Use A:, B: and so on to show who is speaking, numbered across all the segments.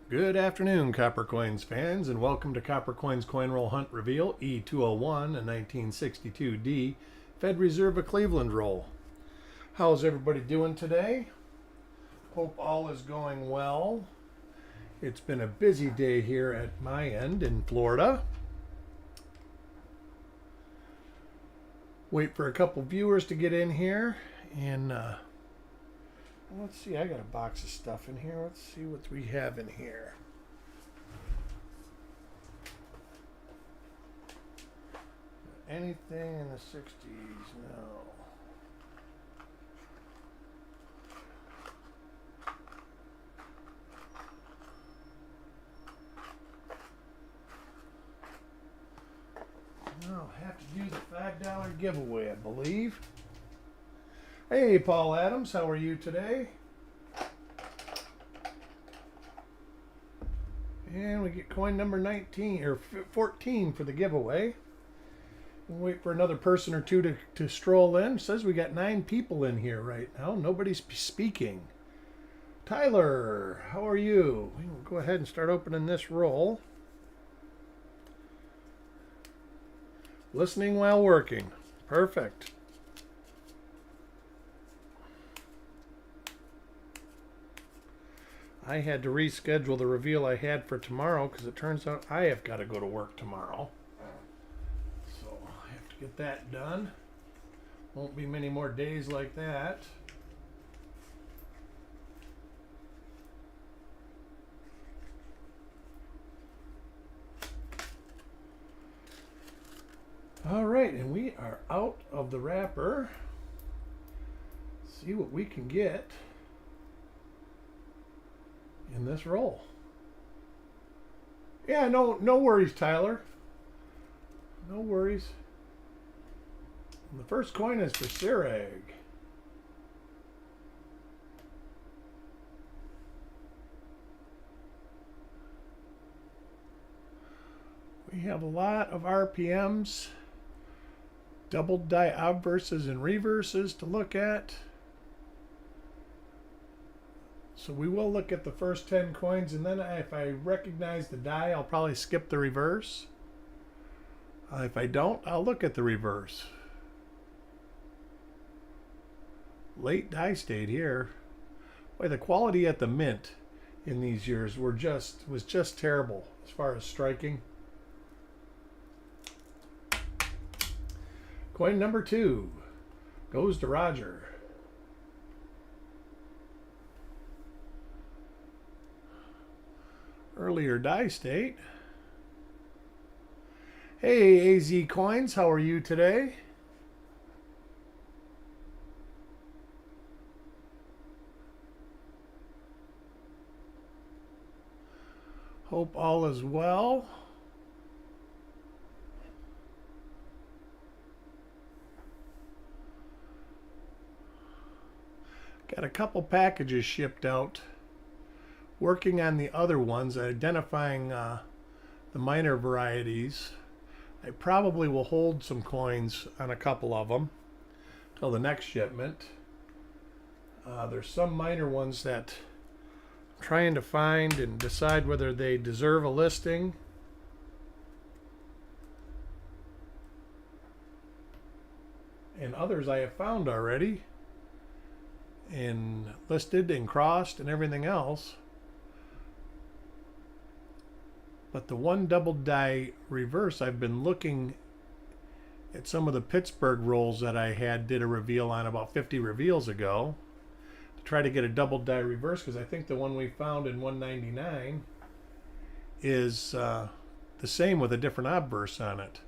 A: Good afternoon, Copper Coins fans, and welcome to Copper Coins Coin Roll Hunt Reveal E201, a 1962D Fed Reserve of Cleveland roll. How's everybody doing today? Hope all is going well. It's been a busy day here at my end in Florida. Wait for a couple viewers to get in here, and let's see, I got a box of stuff in here. Let's see what we have in here. Anything in the 60s? No. I'll have to do the $5 giveaway, I believe. Hey, Paul Adams, how are you today? And we get coin number 19 or 14 for the giveaway. We'll wait for another person or two to stroll in. It says we got 9 people in here right now. Nobody's speaking. Tyler, how are you? We'll go ahead and start opening this roll. Listening while working. Perfect. I had to reschedule the reveal I had for tomorrow because it turns out I have got to go to work tomorrow. So I have to get that done. Won't be many more days like that. All right, and we are out of the wrapper. See what we can get in this roll. Yeah, no worries, Tyler. No worries. And the first coin is for Sireg. We have a lot of RPMs, double die obverses and reverses to look at. So we will look at the first 10 coins, and then if I recognize the die, I'll probably skip the reverse. If I don't, I'll look at the reverse. Late die state here. Boy, the quality at the mint in these years was just terrible as far as striking. Coin number 2 goes to Roger. Earlier die state. Hey, AZ Coins, how are you today? Hope all is well. Got a couple packages shipped out. Working on the other ones, identifying the minor varieties. I probably will hold some coins on a couple of them till the next shipment. There's some minor ones that I'm trying to find and decide whether they deserve a listing. And others I have found already and listed and crossed and everything else. But the one double die reverse, I've been looking at some of the Pittsburgh rolls that I did a reveal on about 50 reveals ago to try to get a double die reverse, because I think the one we found in 199 is the same with a different obverse on it.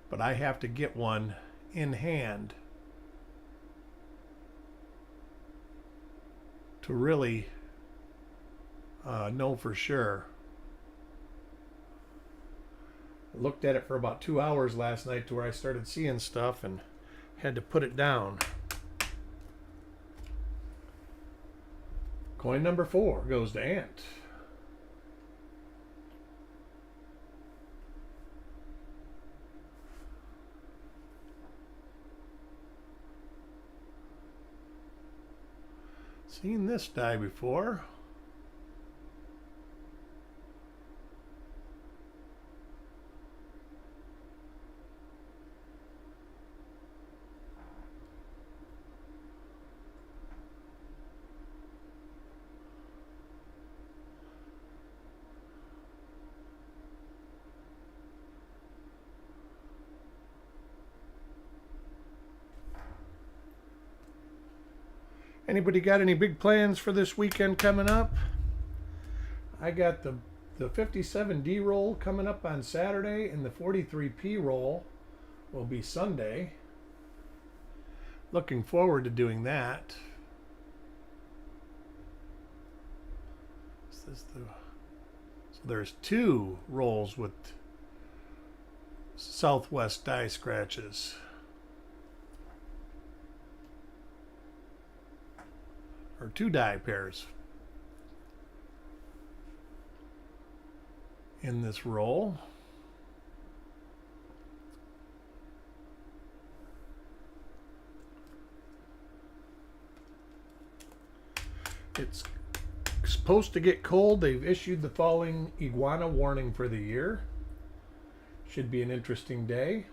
A: But I have to get one in hand to really know for sure. Looked at it for about 2 hours last night to where I started seeing stuff and had to put it down. Coin number 4 goes to Ant. Seen this die before. Anybody got any big plans for this weekend coming up? I got the 57D roll coming up on Saturday, and the 43P roll will be Sunday. Looking forward to doing that. So there's 2 rolls with Southwest die scratches. Or 2 die pairs in this roll. It's supposed to get cold. They've issued the falling iguana warning for the year. Should be an interesting day.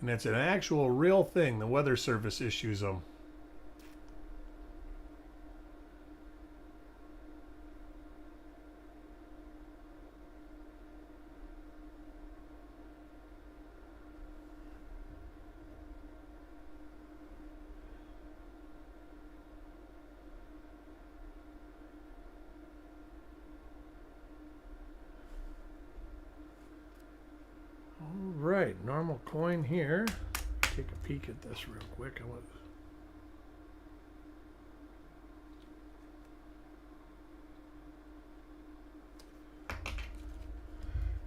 A: And it's an actual real thing. The Weather Service issues them. Right, normal coin here. Take a peek at this real quick.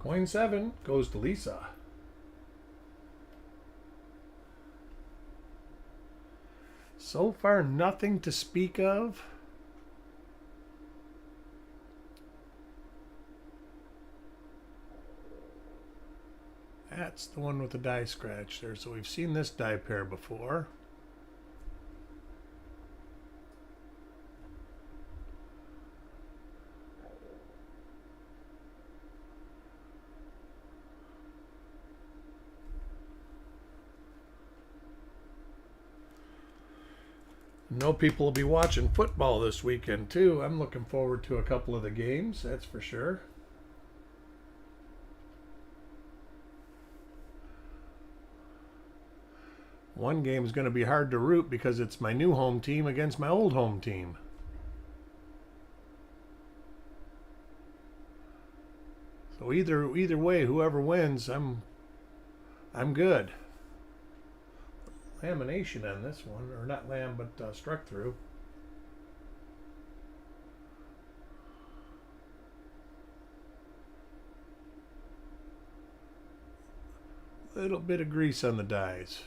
A: Coin 7 goes to Lisa. So far, nothing to speak of. That's the one with the die scratch there. So we've seen this die pair before. I know people will be watching football this weekend too. I'm looking forward to a couple of the games, that's for sure. One game is going to be hard to root because it's my new home team against my old home team. So either way, whoever wins, I'm good. Lamination on this one, or not lam, but struck through. Little bit of grease on the dies.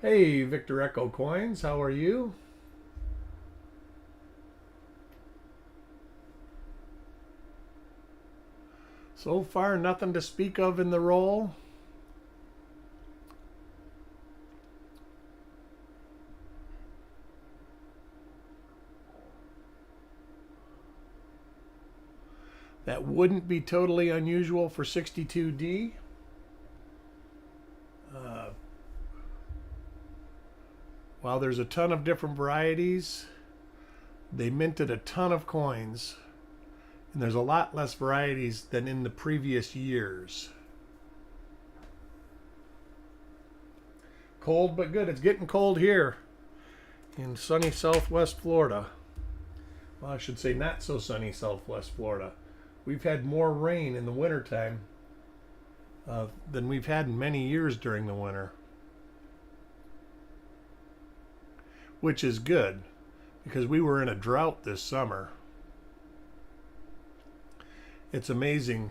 A: Hey, Victor Echo Coins, how are you? So far, nothing to speak of in the roll. That wouldn't be totally unusual for 62D. While there's a ton of different varieties, they minted a ton of coins, and there's a lot less varieties than in the previous years. Cold but good. It's getting cold here in sunny Southwest Florida. Well, I should say not so sunny Southwest Florida. We've had more rain in the wintertime than we've had in many years during the winter. Which is good, because we were in a drought this summer. It's amazing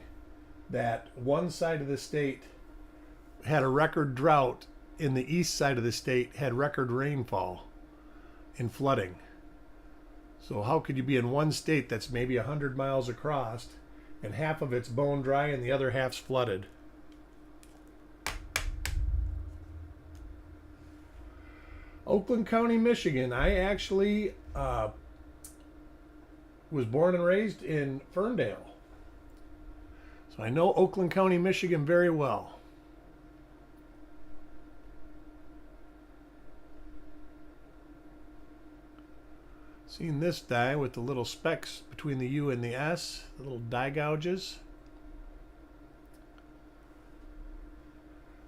A: that one side of the state had a record drought, and the east side of the state had record rainfall and flooding. So how could you be in one state that's maybe 100 miles across, and half of it's bone dry and the other half's flooded? Oakland County, Michigan. I actually was born and raised in Ferndale. So I know Oakland County, Michigan very well. Seen this die with the little specks between the U and the S, the little die gouges.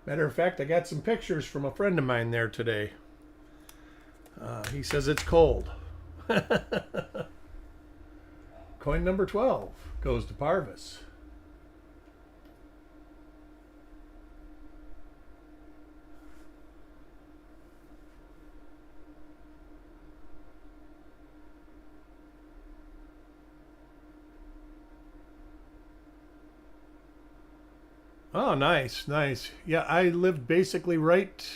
A: Matter of fact, I got some pictures from a friend of mine there today. He says it's cold. Coin number 12 goes to Parvis. Oh, nice, nice. Yeah, I lived basically right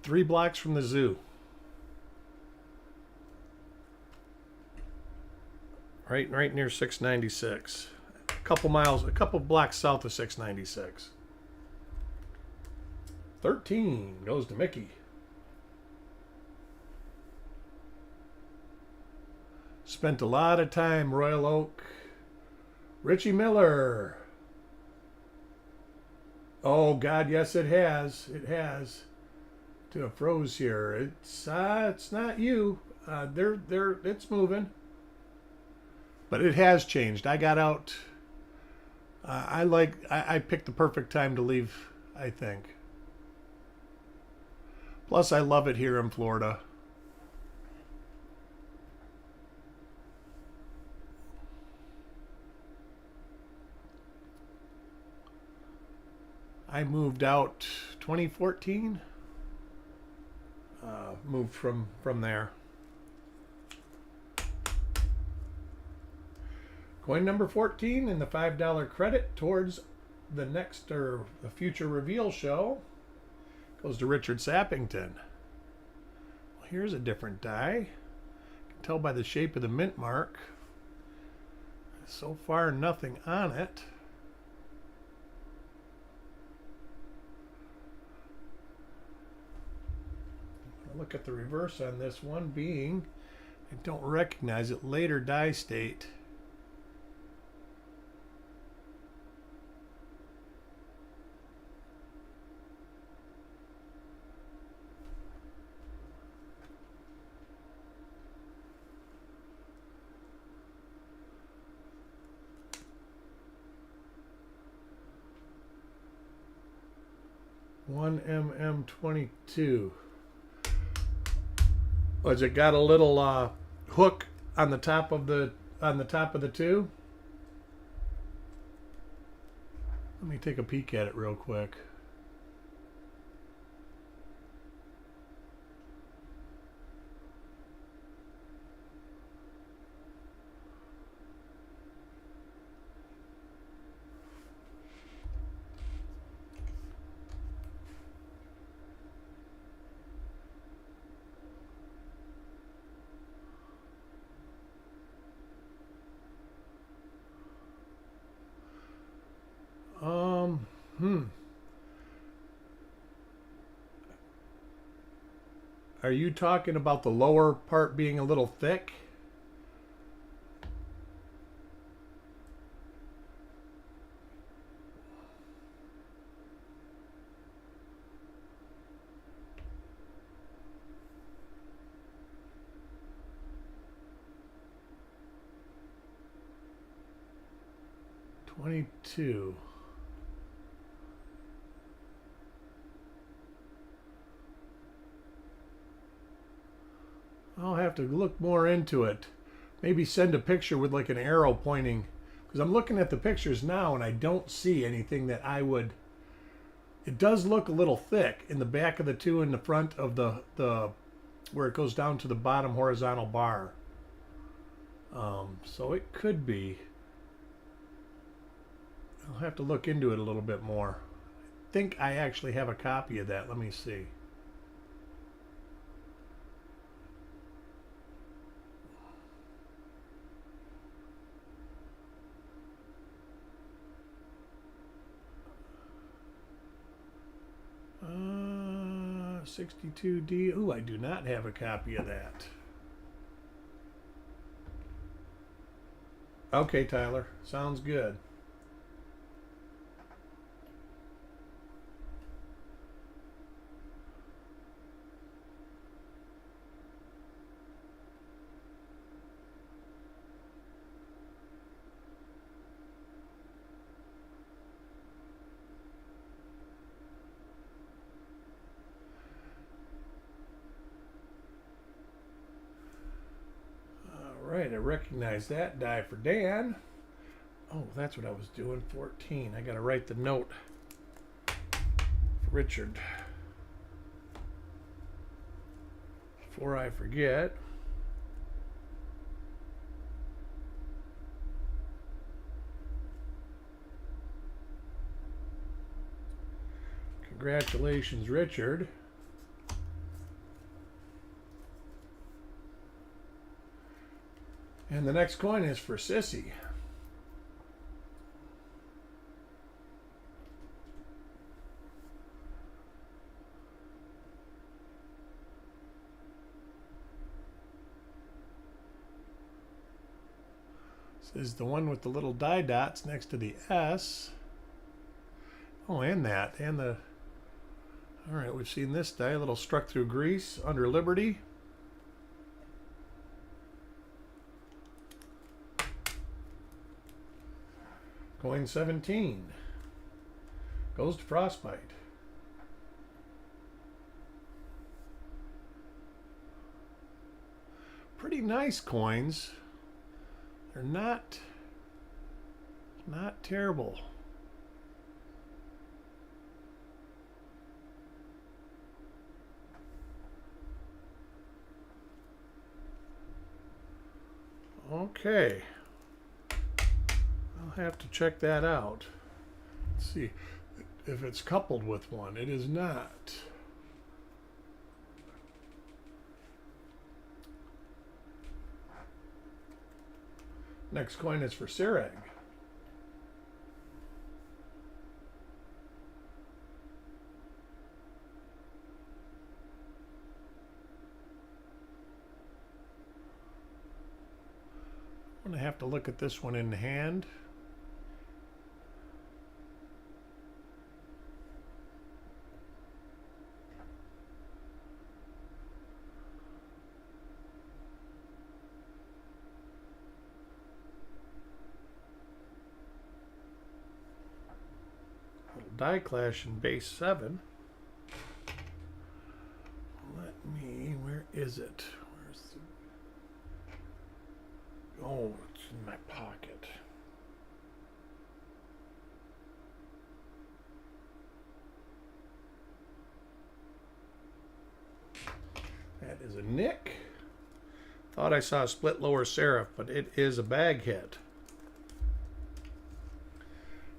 A: 3 blocks from the zoo. Right near 696. A couple blocks south of 696. 13 goes to Mickey. Spent a lot of time Royal Oak. Richie Miller. Oh God, yes it has. It has. To a froze here. It's not you. It's moving. But it has changed. I got out. I picked the perfect time to leave, I think. Plus, I love it here in Florida. I moved out 2014. Moved from there. Coin number 14 and the $5 credit towards the next or the future reveal show goes to Richard Sappington. Well, here's a different die. You can tell by the shape of the mint mark. So far, nothing on it. Look at the reverse on this one being, I don't recognize it, later die state. One MM22. Was it got a little hook on the top of the two? Let me take a peek at it real quick. Are you talking about the lower part being a little thick? $22. I'll have to look more into it. Maybe send a picture with like an arrow pointing, because I'm looking at the pictures now and I don't see anything that I would. It does look a little thick in the back of the two in the front of the where it goes down to the bottom horizontal bar. So it could be. I'll have to look into it a little bit more. I think I actually have a copy of that. Let me see. Uh, 62D. Ooh, I do not have a copy of that. Okay, Tyler. Sounds good. right, I recognize that die for Dan. Oh, that's what I was doing, 14. I gotta write the note for Richard before I forget. Congratulations, Richard. And the next coin is for Sissy. This is the one with the little die dots next to the S. Oh, and that. And the... Alright, we've seen this die. A little struck through grease under Liberty. Coin 17 goes to Frostbite. Pretty nice coins. They're not terrible. Okay. I'll have to check that out. Let's see if it's coupled with one. It is not. Next coin is for Sireg. I'm going to have to look at this one in hand. Little die clash in base 7. Where is it? Oh, it's in my pocket. That is a nick. Thought I saw a split lower serif, but it is a bag hit.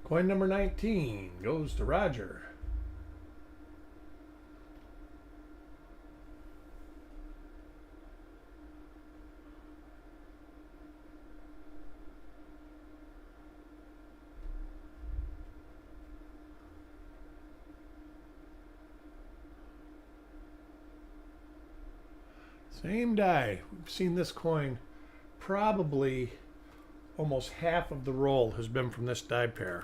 A: Coin number 19 goes to Roger. Same die. We've seen this coin. Probably almost half of the roll has been from this die pair.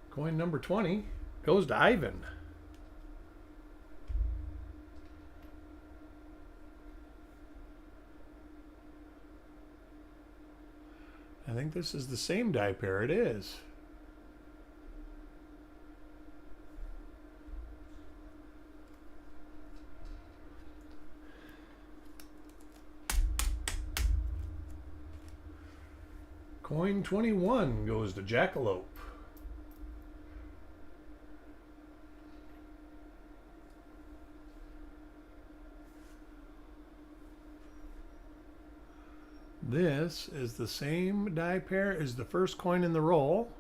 A: Coin number 20 goes to Ivan. I think this is the same die pair. It is. Coin 21 goes to Jackalope. This is the same die pair as the first coin in the roll.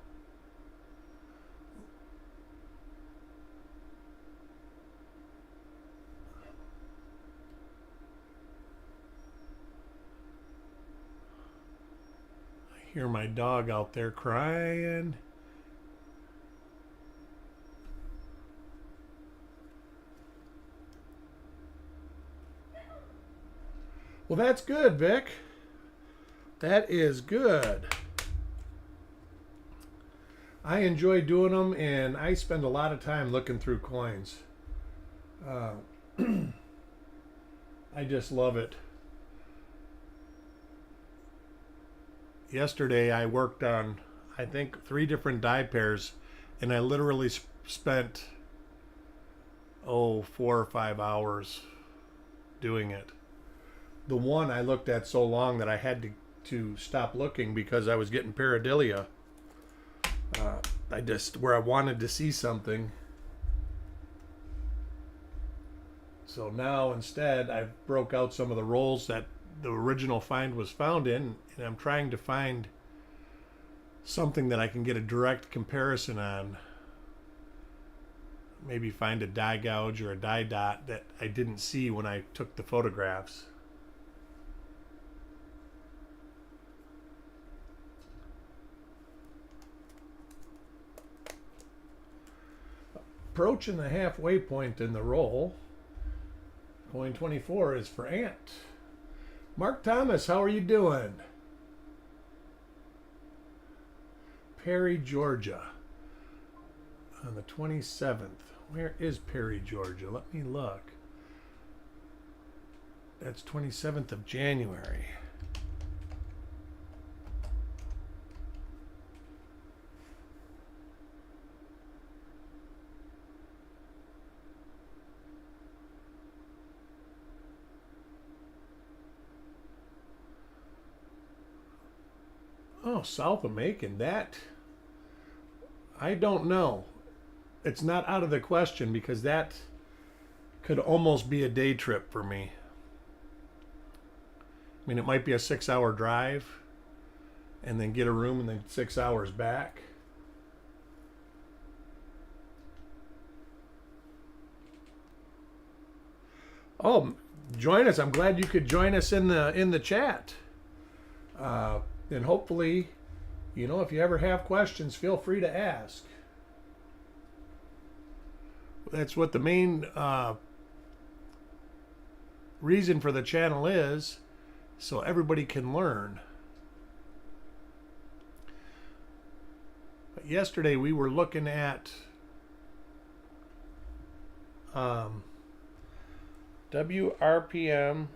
A: Hear my dog out there crying. Well, that's good, Vic. That is good. I enjoy doing them, and I spend a lot of time looking through coins. I just love it. Yesterday I worked on, I think, 3 different die pairs, and I literally spent 4 or 5 hours doing it. The one I looked at so long that I had to stop looking because I was getting pareidolia. Where I wanted to see something. So now instead I broke out some of the rolls that the original find was found in, and I'm trying to find something that I can get a direct comparison on. Maybe find a die gouge or a die dot that I didn't see when I took the photographs. Approaching the halfway point in the roll. Coin 24 is for Ant. Mark Thomas, how are you doing? Perry, Georgia. On the 27th. Where is Perry, Georgia? Let me look. That's 27th of January. Oh, South of Macon. That, I don't know. It's not out of the question because that could almost be a day trip for me. I mean, it might be a 6-hour drive and then get a room and then 6 hours back. Oh, join us. I'm glad you could join us in the chat. And hopefully, you know, if you ever have questions, feel free to ask. That's what the main reason for the channel is, so everybody can learn. But yesterday we were looking at WRPM.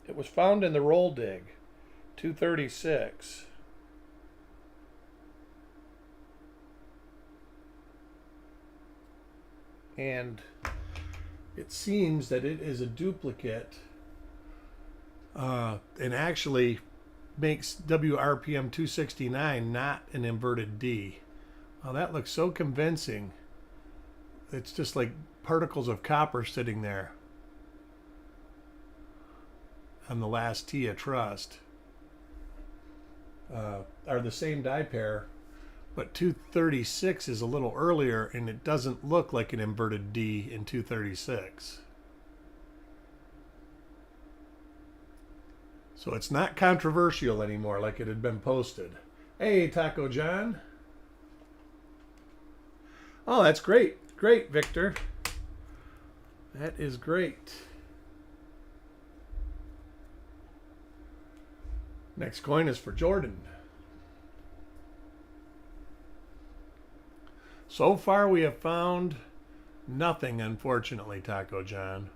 A: It was found in the roll dig, 236. And it seems that it is a duplicate and actually makes WRPM 269 not an inverted D. Oh, that looks so convincing. It's just like particles of copper sitting there on the last T of trust. Are the same die pair, but 236 is a little earlier and it doesn't look like an inverted D in 236. So it's not controversial anymore like it had been posted. Hey, Taco John. Oh, that's great. Great, Victor. That is great. Next coin is for Jordan. So far we have found nothing, unfortunately, Taco John.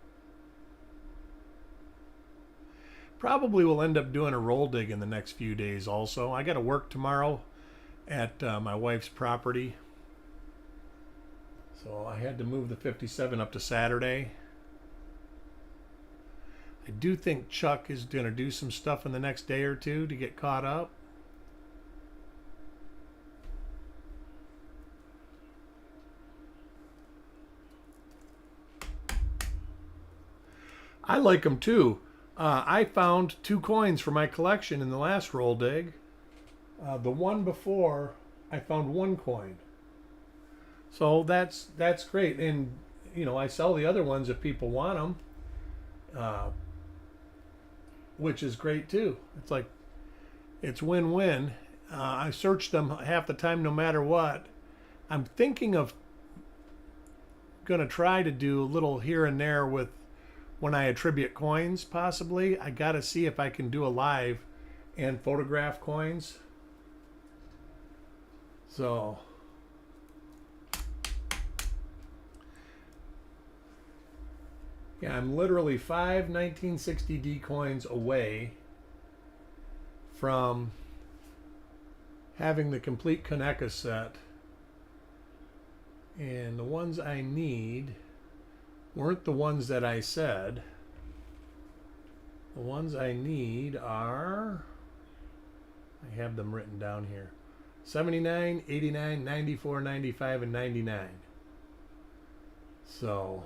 A: Probably will end up doing a roll dig in the next few days also. I got to work tomorrow at my wife's property. So I had to move the 57 up to Saturday. I do think Chuck is going to do some stuff in the next day or two to get caught up. I like them too. I found 2 coins for my collection in the last roll dig. The one before, I found 1 coin. So that's great. And, you know, I sell the other ones if people want them. Which is great too. It's like, it's win-win. I search them half the time no matter what. I'm thinking of gonna try to do a little here and there with when I attribute coins, possibly. I gotta see if I can do a live and photograph coins. So yeah, I'm literally 5 1960D coins away from having the complete Kaneka set. And the ones I need weren't the ones that I said. The ones I need are, I have them written down here, 79, 89, 94, 95, and 99. So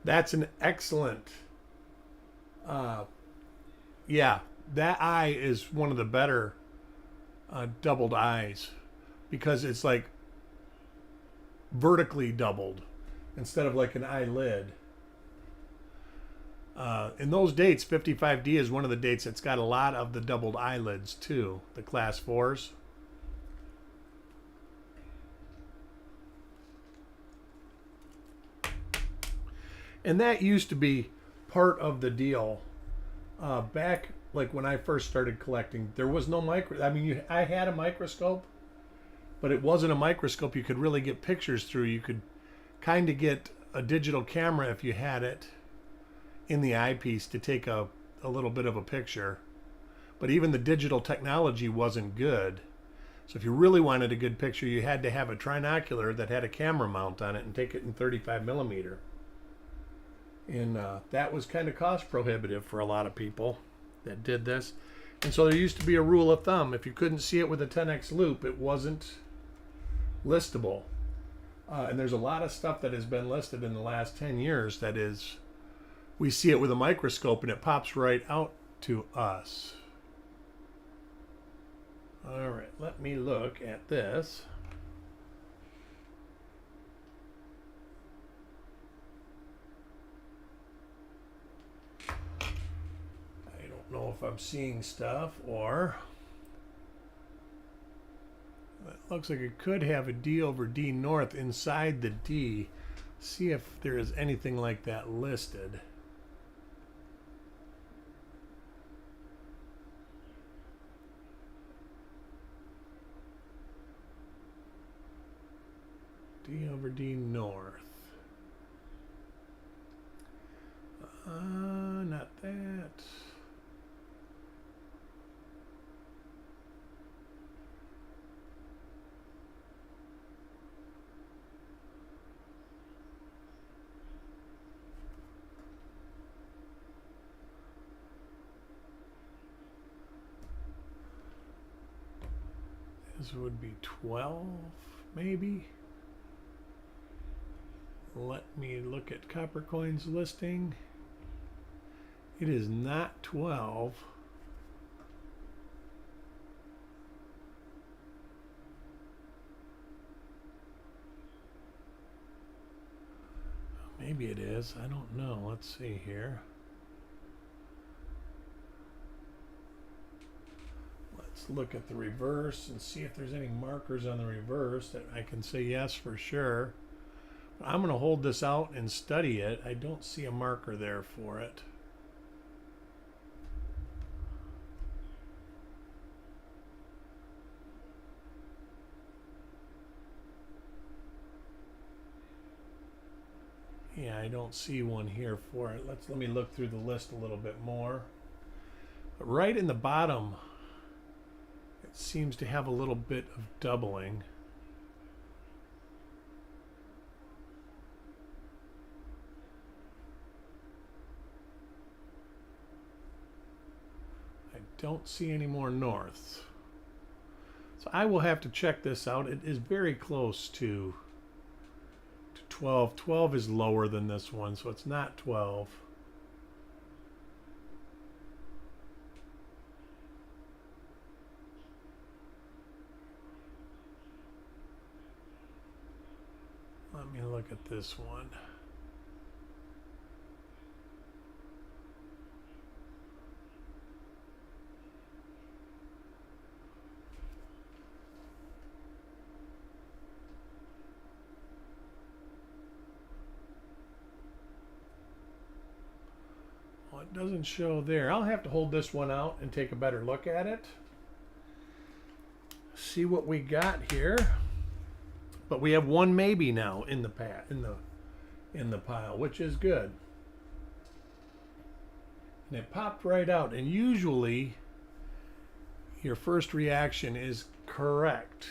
A: that's an excellent, yeah, that eye is one of the better doubled eyes because it's like vertically doubled instead of like an eyelid. In those dates, 55D is one of the dates that's got a lot of the doubled eyelids too, the class 4s. And that used to be part of the deal. Back like when I first started collecting, there was no I had a microscope, but it wasn't a microscope you could really get pictures through. You could kind of get a digital camera if you had it in the eyepiece to take a little bit of a picture. But even the digital technology wasn't good. So if you really wanted a good picture, you had to have a trinocular that had a camera mount on it and take it in 35 millimeter. And that was kind of cost prohibitive for a lot of people that did this. And so there used to be a rule of thumb. If you couldn't see it with a 10x loop, it wasn't listable. And there's a lot of stuff that has been listed in the last 10 years that is, we see it with a microscope and it pops right out to us. All right, let me look at this. I don't know if I'm seeing stuff or it looks like it could have a D over D north inside the D. See if there is anything like that listed. D over D north. Not that. This would be 12, maybe. Let me look at Coppercoin's listing. It is not 12. Maybe it is. I don't know. Let's see here. Let's look at the reverse and see if there's any markers on the reverse that I can say yes for sure. I'm going to hold this out and study it. I don't see a marker there for it. Yeah, I don't see one here for it. Let me look through the list a little bit more. But right in the bottom, it seems to have a little bit of doubling. I don't see any more norths. So I will have to check this out. It is very close to 12. 12 is lower than this one, so it's not 12. Let me look at this one. Well, it doesn't show there. I'll have to hold this one out and take a better look at it. See what we got here. But we have one maybe now in the pile, which is good. And it popped right out. And usually Your first reaction is correct.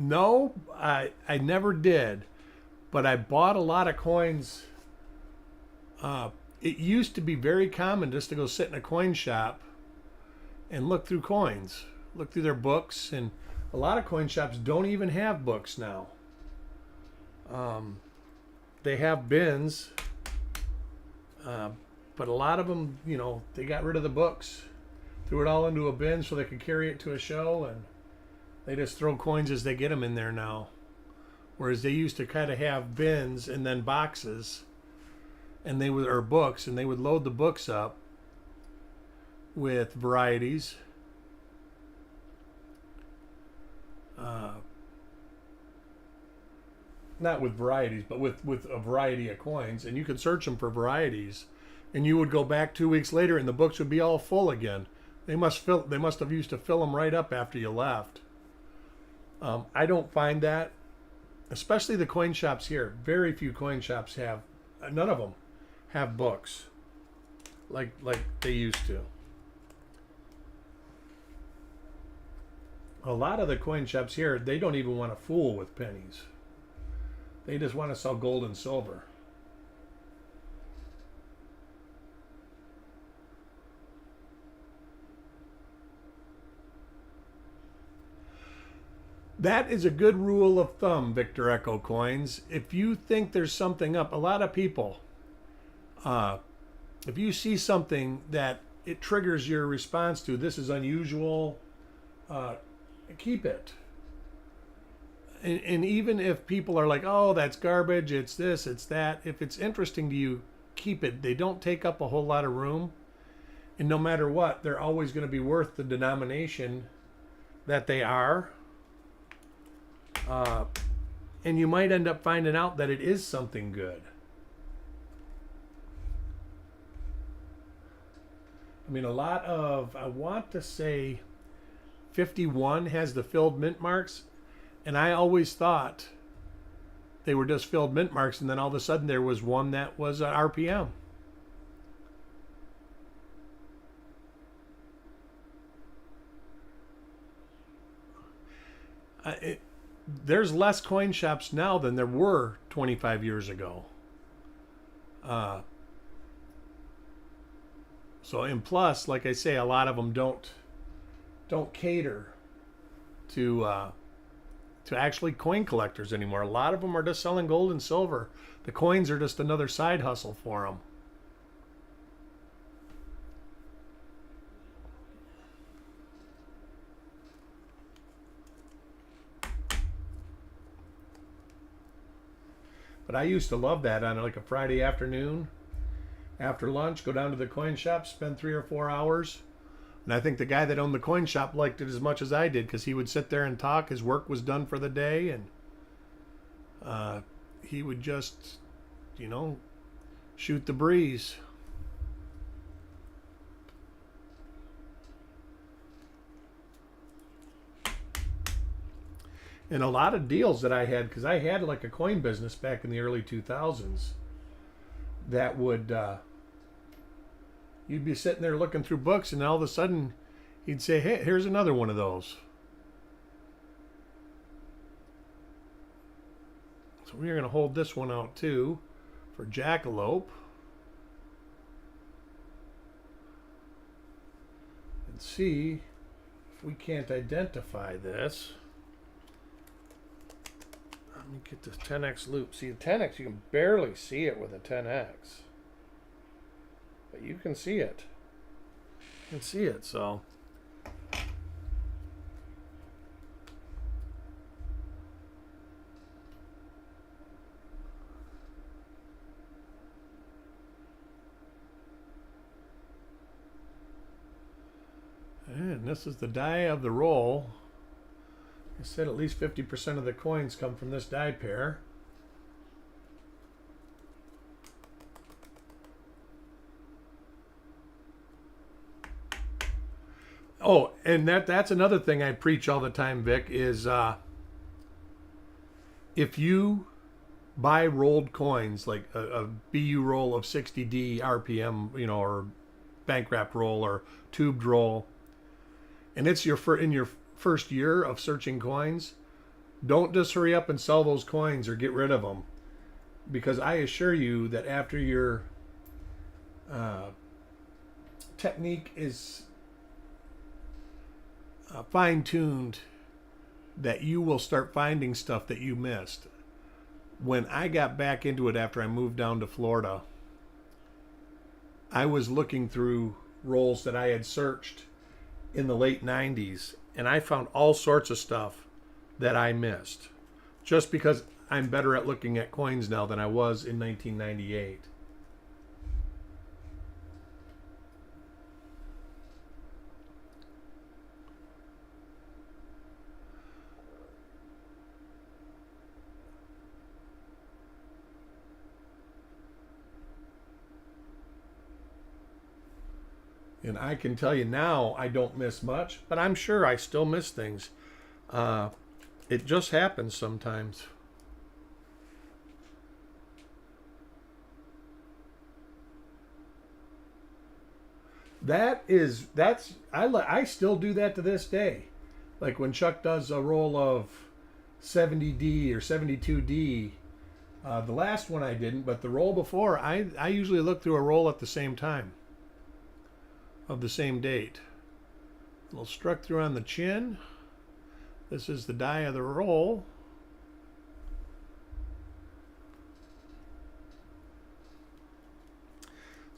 A: No, I never did, but I bought a lot of coins. It used to be very common just to go sit in a coin shop and look through coins, look through their books, and a lot of coin shops don't even have books now. They have bins, but a lot of them, they got rid of the books, threw it all into a bin so they could carry it to a show, and they just throw coins as they get them in there now. Whereas they used to kind of have bins and then boxes, and or books, and they would load the books up with varieties. Not with varieties, but with a variety of coins, and you could search them for varieties, and you would go back 2 weeks later, and the books would be all full again. They must have used to fill them right up after you left. I don't find that, especially the coin shops here. Very few coin shops have, none of them have books like they used to. A lot of the coin shops here, they don't even want to fool with pennies. They just want to sell gold and silver. That is a good rule of thumb, Victor Echo Coins. If you think there's something up, a lot of people, if you see something that it triggers your response to, this is unusual, keep it. And even if people are like, oh, that's garbage, it's this, it's that, if it's interesting to you, keep it. They don't take up a whole lot of room. And no matter what, they're always going to be worth the denomination that they are. And you might end up finding out that it is something good. I mean, I want to say 51 has the filled mint marks, and I always thought they were just filled mint marks, and then all of a sudden there was one that was an RPM. There's less coin shops now than there were 25 years ago. So, and plus, like I say, a lot of them don't cater to actually coin collectors anymore. A lot of them are just selling gold and silver. The coins are just another side hustle for them. But I used to love that on like a Friday afternoon, after lunch, go down to the coin shop, spend 3 or 4 hours. And I think the guy that owned the coin shop liked it as much as I did, because he would sit there and talk. His work was done for the day, and he would just, shoot the breeze. And a lot of deals that I had, because I had like a coin business back in the early 2000s, that would, you'd be sitting there looking through books, and all of a sudden he'd say, hey, here's another one of those. So we're going to hold this one out too for Jackalope. And see if we can't identify this. Let me get this 10x loop. See, the 10x, you can barely see it with a 10x. But you can see it. You can see it, so. And this is the die of the roll. I said at least 50% of the coins come from this die pair. Oh, and that's another thing I preach all the time, Vic, is if you buy rolled coins, like a BU roll of 60D RPM, or bank wrap roll or tubed roll, and it's in your first year of searching coins, don't just hurry up and sell those coins or get rid of them, because I assure you that after your technique is fine-tuned, that you will start finding stuff that you missed. When I got back into it after I moved down to Florida, I was looking through rolls that I had searched in the late 90s, and I found all sorts of stuff that I missed, just because I'm better at looking at coins now than I was in 1998. And I can tell you now, I don't miss much, but I'm sure I still miss things. It just happens sometimes. I still do that to this day. Like when Chuck does a roll of 70D or 72D, the last one I didn't, but the roll before, I usually look through a roll at the same time, of the same date. A little struck through on the chin. This is the die of the roll.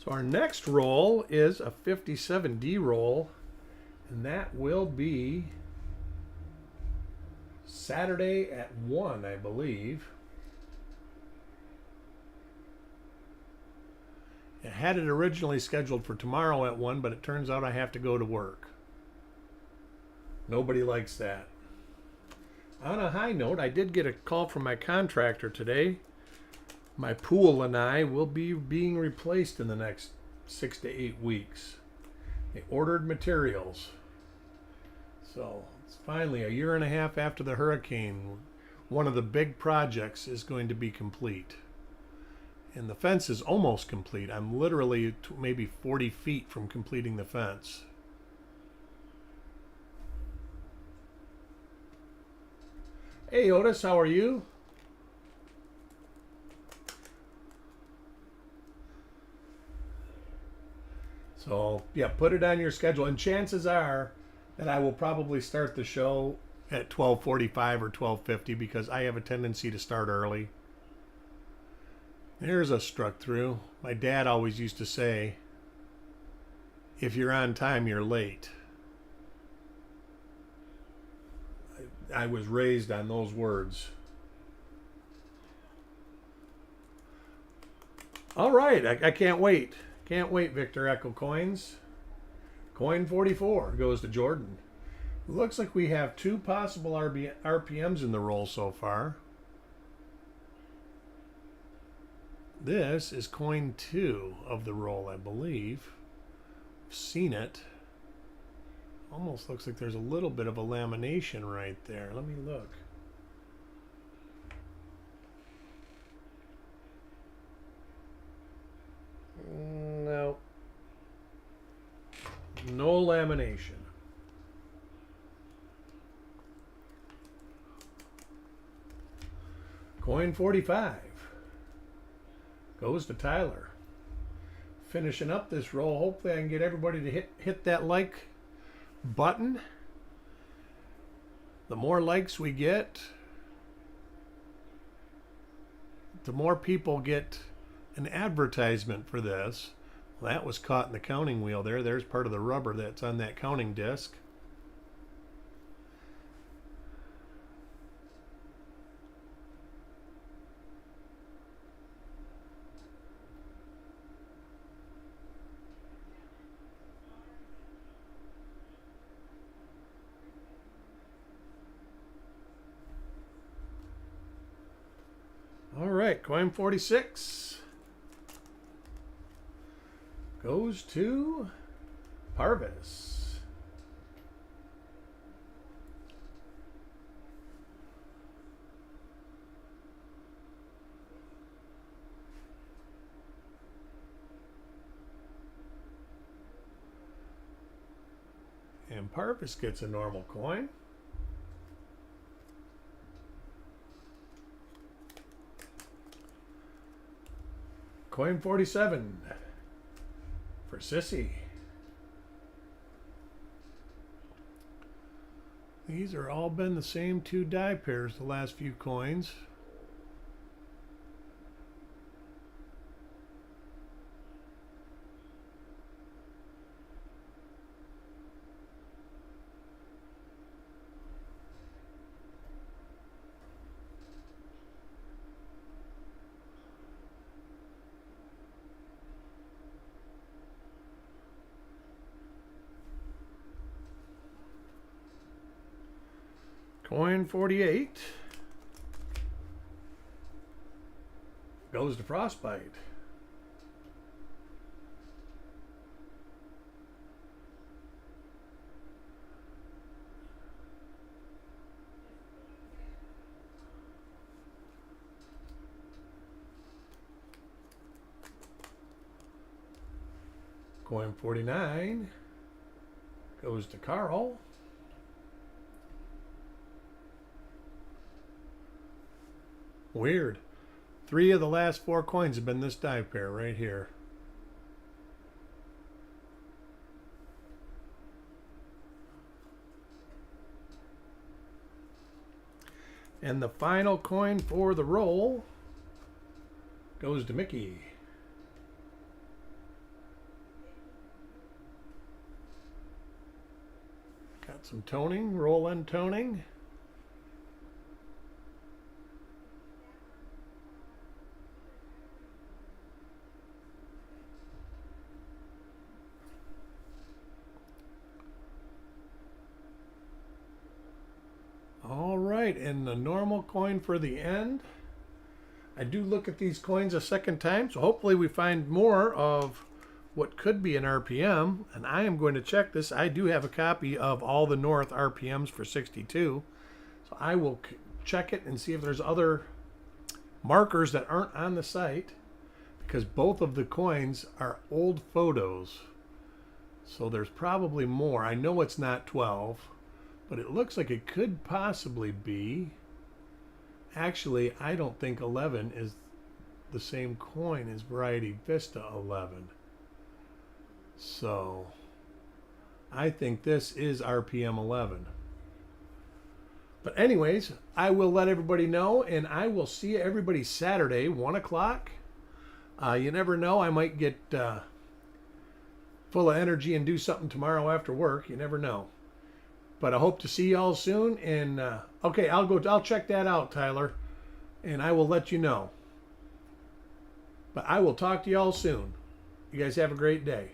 A: So our next roll is a 57D roll, and that will be Saturday at 1, I believe. I had it originally scheduled for tomorrow at 1, but it turns out I have to go to work. Nobody likes that. On a high note, I did get a call from my contractor today. My pool and I will be being replaced in the next 6 to 8 weeks. They ordered materials. So it's finally a year and a half after the hurricane. One of the big projects is going to be complete. And the fence is almost complete. I'm literally maybe 40 feet from completing the fence. Hey Otis, how are you? So yeah, put it on your schedule, and chances are that I will probably start the show at 12:45 or 12:50 because I have a tendency to start early. There's a struck through. My dad always used to say, if you're on time, you're late. I was raised on those words. All right, I can't wait. Can't wait, Victor Echo Coins. Coin 44 goes to Jordan. Looks like we have 2 possible RPMs in the roll so far. This is coin 2 of the roll, I believe. I've seen it. Almost looks like there's a little bit of a lamination right there. Let me look. No. No lamination. Coin 45 goes to Tyler. Finishing up this roll. Hopefully I can get everybody to hit that like button. The more likes we get, the more people get an advertisement for this. Well, that was caught in the counting wheel there. There's part of the rubber that's on that counting disc. All right, coin 46 goes to Parvis. And Parvis gets a normal coin. Coin 47 for Sissy. These are all been the same two die pairs the last few coins. Coin 48 goes to Frostbite. Coin 49 goes to Carl. Weird. 3 of the last 4 coins have been this die pair right here. And the final coin for the roll goes to Mickey. Got some toning, roll end toning. All right, and the normal coin for the end. I do look at these coins a second time, so hopefully we find more of what could be an RPM, and I am going to check this. I do have a copy of all the North RPMs for 62, so I will check it and see if there's other markers that aren't on the site, because both of the coins are old photos, so there's probably more. I know it's not 12. But it looks like it could possibly be. Actually, I don't think 11 is the same coin as Variety Vista 11. So, I think this is RPM 11. But anyways, I will let everybody know, and I will see everybody Saturday, 1 o'clock. You never know, I might get full of energy and do something tomorrow after work. You never know. But I hope to see y'all soon. And okay, I'll check that out, Tyler, and I will let you know. But I will talk to y'all soon. You guys have a great day.